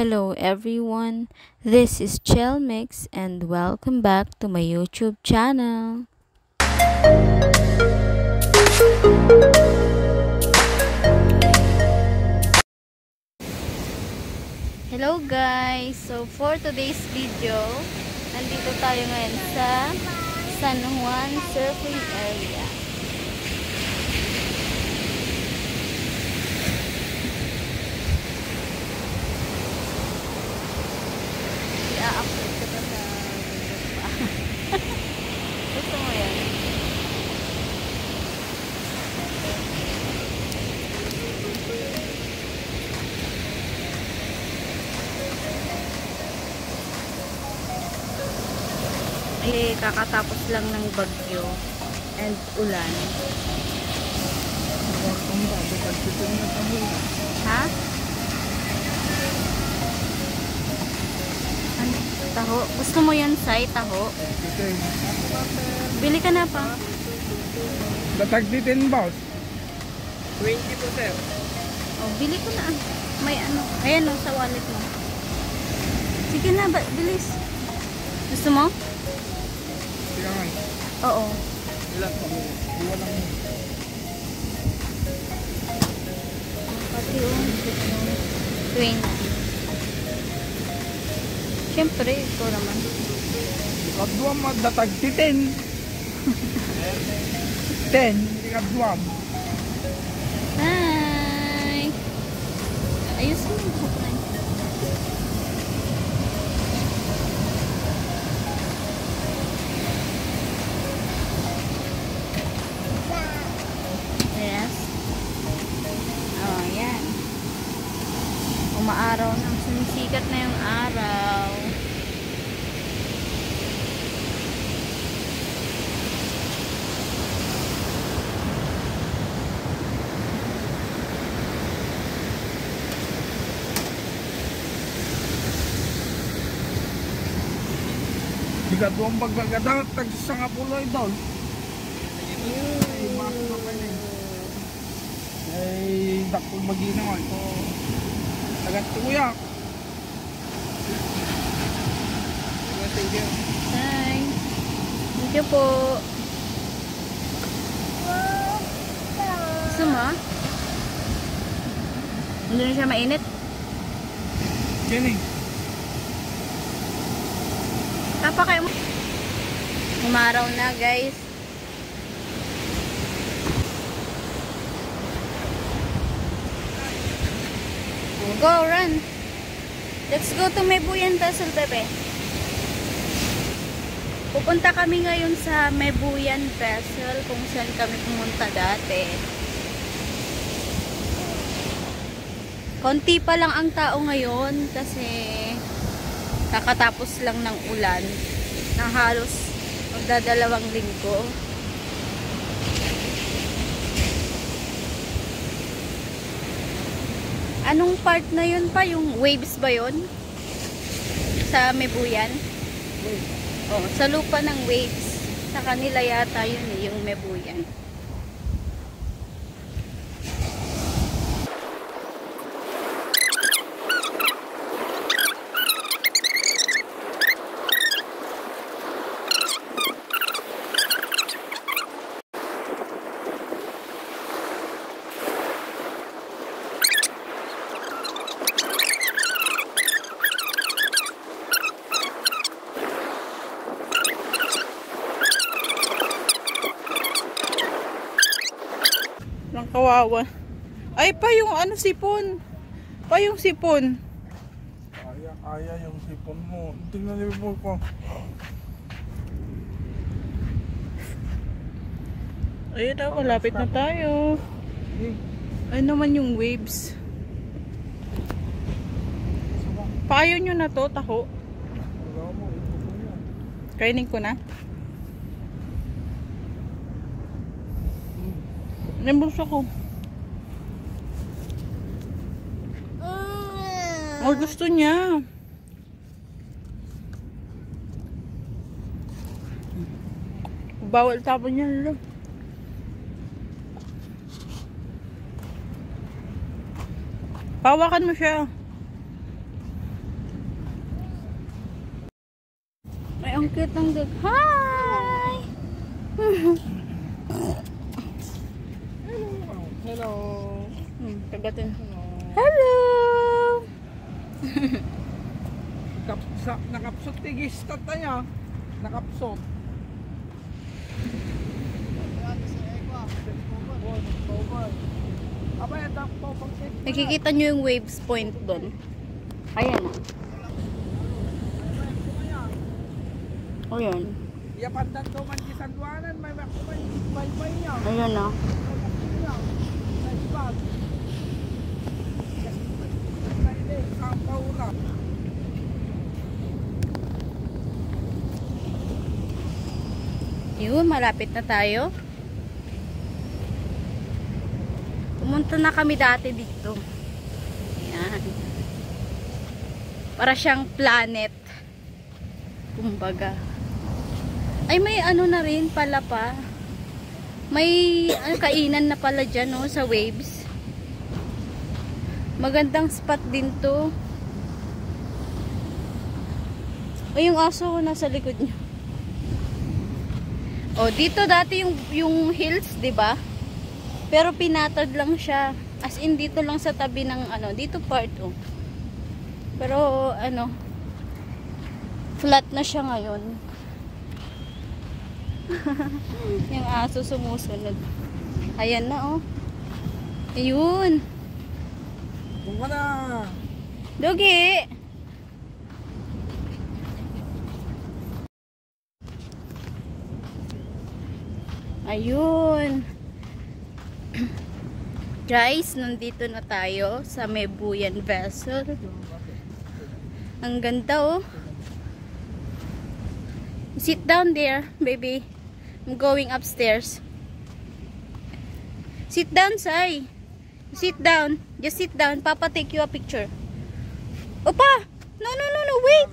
Hello everyone, this is Chelmix and welcome back to my YouTube channel. Hello guys! So for today's video, nandito tayo ngayon sa San Juan Surfing Area. I-upload ko pa sa YouTube pa. Gusto mo yan? Eh, kakatapos lang ng bagyo and ulan. Ha? Ano? Taho? Gusto mo yan, Sai? Taho? Bili ka na pa. Datag din, boss. 20%. Oh, bili ko na. May ano. Ayan o, sa wallet mo. Sige na, bilis. Gusto mo? Yan. Oo. Ilan pa mo? Iwan lang mo. Pati yung 20. Siyempre, ito naman. Ikabduam datag 10. 10. Ikabduam. Hi! Ayusin mo yung hook na yun. Yes. Oh, yan. Umaaraw na. Sumisikat na yung araw. Ikabduam pagkagadat tag sa kapuloy daw. Ay, masok na pala eh. Ay, dakol maginaw ito. Tagat tuyak. Thank you. Hi. Thank you po. Gusto mo? Hindi na siya mainit. Jenny. Tapa kayo mo. Umaraw na guys. Go, run. Let's go to Mebuyan Vessel, bebe. Pupunta kami ngayon sa Mebuyan Vessel kung saan kami pumunta dati. Konti pa lang ang tao ngayon kasi kakatapos lang ng ulan na halos magdadalawang linggo. Anong part na yun pa? Yung waves ba yun? Sa Mebuyan? Oh, sa lupa ng waves. Sa kanila yata yun eh, yung Mebuyan. Lang kawawa. Ay, pa yung ano sipon. Pa yung sipon. Kaya yung sipon mo. Tingnan niyo po. Ayun na, malapit na tayo. Ay naman yung waves. Payo nyo na to, taho. Kainin ko na. Nembulsa ko. Oh, gusto niya. Bawal tapon niya. Pawakan mo siya. Kitang dag. Hi! Hello. Kagatin. Hello! Nakapsot tigis tataya. Nakapsot. Nakikita nyo yung waves point doon. Ayan na. O yan. Yapandan ko man di Sanduanan, may bay niya. Ayan na. Yun, malapit na tayo. Pumunta na kami dati dito. Ayan. Para siyang planet. Kumbaga. Ay, may ano na rin pala pa. May kainan na pala dyan, no, sa waves. Magandang spot din to. Ay, yung aso nasa likod niyo. Oh, dito dati yung hills, 'di ba? Pero pinatag lang siya. As in dito lang sa tabi ng ano, dito part oh. Pero ano, flat na siya ngayon. Yung aso sumusunod. Ayan na oh. Ayun. Bunga na. Dogi. Ayun. Guys, nandito na tayo sa Mebuyan Vessel. Ang ganda oh. Sit down there, baby. I'm going upstairs. Sit down, Sai. Sit down. Just sit down. Papa take you a picture. Opa! No, wait.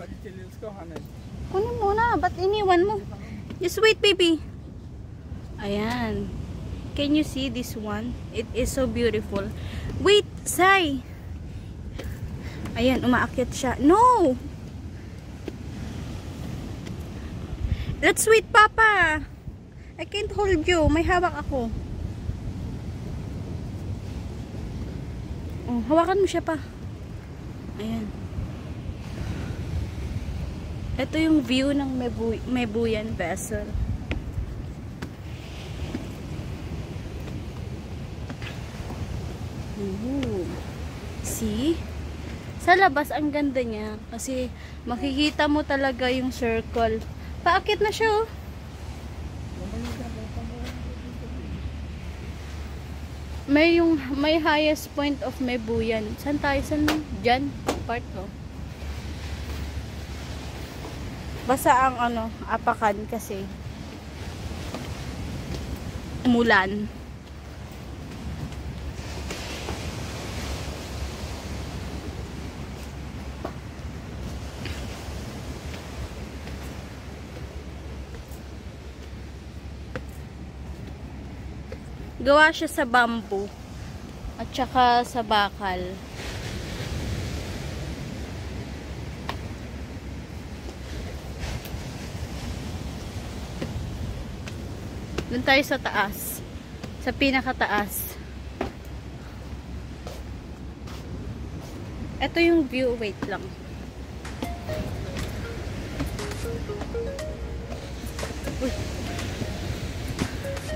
Kunin mo na. Ba't iniwan mo? Just wait, baby. Ayan. Can you see this one? It is so beautiful. Wait, Sai. Ayan, umaakyat siya. No! Let's wait, Papa. I can't hold you. May hawak ako. Oh, hawakan mo siya pa. Ayan. Ito yung view ng Mebuyan Vessel. Ooh. See? Sa labas, ang ganda niya. Kasi makikita mo talaga yung circle. Paakit na siya oh. May highest point of Mebuyan. Saan tayo? Saan? Diyan? Part oh. Basa ang ano, apakan kasi umulan. Gawa siya sa bamboo at saka sa bakal. Doon tayo sa taas. Sa pinakataas. Ito yung view. Wait lang. Uy.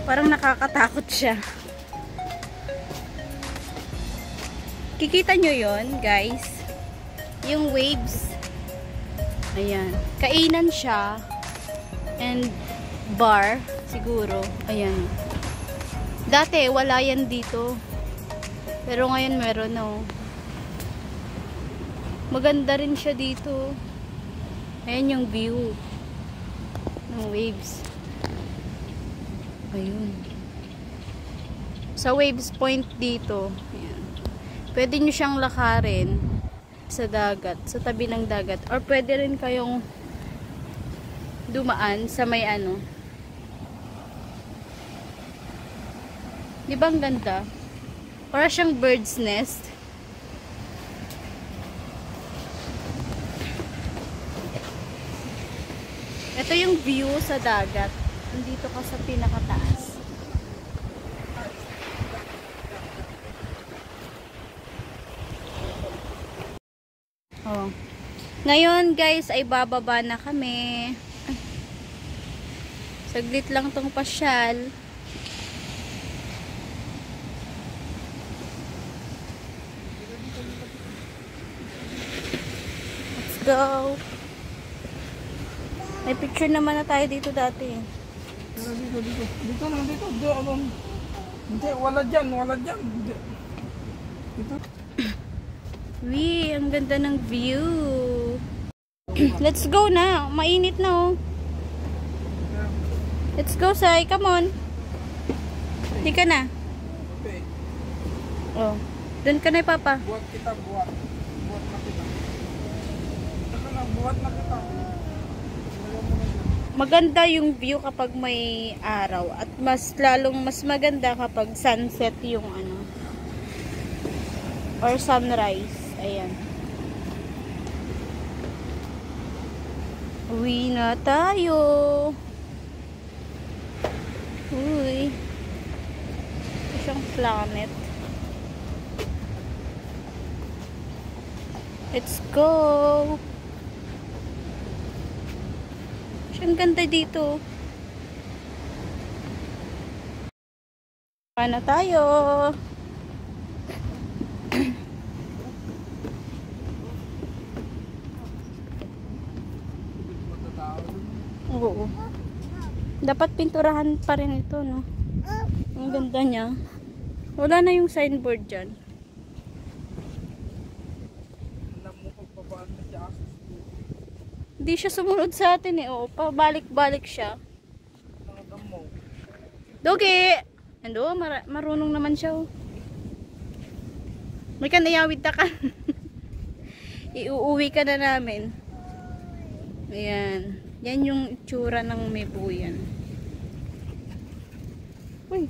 Parang nakakatakot siya. Kikita nyo yon, guys. Yung waves. Ayan. Kainan siya. And bar. Siguro. Ayan. Dati, wala yan dito. Pero ngayon meron na. Oh. Maganda rin siya dito. Ayan yung view. Ng waves. Ayun. Sa waves point dito. Ayan. Pwede nyo siyang lakarin sa dagat. Sa tabi ng dagat. Or pwede rin kayong dumaan sa may ano. Di ba ang ganda? Para siyang bird's nest. Ito yung view sa dagat. Nandito ka sa pinakataas. Oh. Ngayon guys ay bababa na kami. Ay. Saglit lang tong pasyal. Let's go. May picture naman na tayo dito dati. Dito. Dito lang, dito. Hindi, wala dyan. Dito. Wee, ang ganda ng view. Let's go na. Mainit na oh. Let's go, Sai. Come on. Hindi ka na. Okay. Oh. Doon ka na, Papa. Buhat kita. Buhat na kita. Ito na, buhat na kita. Maganda yung view kapag may araw. At mas maganda kapag sunset yung ano. Or sunrise. Ayan. Uwi na tayo. Uy. Ito siyang planet. Let's go. Ang ganda dito. Paano tayo? Oo. Dapat pinturahan pa rin ito, no? Ang ganda niya. Wala na yung signboard dyan. Hindi siya sumunod sa atin eh. Oo, pabalik-balik siya. Dogi! Ando, marunong naman siya. Oh. May kanayawid ta ka. Iuuwi ka na namin. Ayan. Yan yung itsura ng Mebuyan. Uy.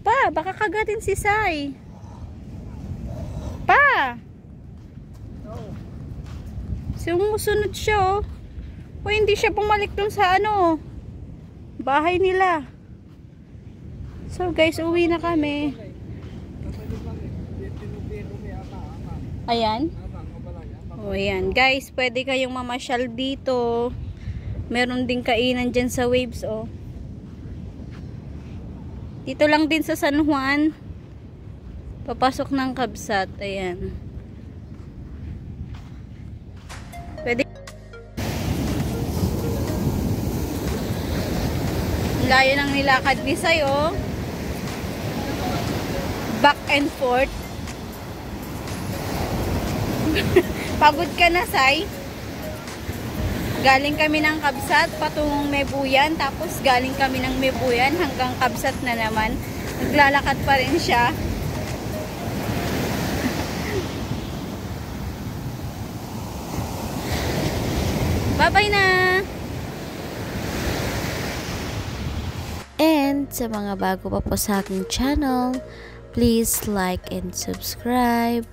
Pa, baka kagatin si Sai. Pa! Sumusunod siya, oh. O, hindi siya bumalik dun sa ano, bahay nila. So, guys, uwi na kami. Ayan. O, ayan. Guys, pwede kayong mamasyal dito. Meron din kainan dyan sa Waves, oh. Dito lang din sa San Juan. Papasok ng Kabsat. Ayan. Pwede. Layo ng nilakad ni Sai, oh. Back and forth. Pagod ka na, Sai? Galing kami ng Kabsat patungong Mebuyan, tapos galing kami ng Mebuyan hanggang Kabsat na naman. Naglalakad pa rin siya. Bye-bye na! And sa mga bago pa po sa aking channel, please like and subscribe.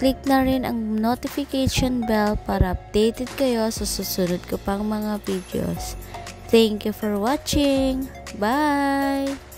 Click na rin ang notification bell para updated kayo sa susunod ko pang mga videos. Thank you for watching. Bye!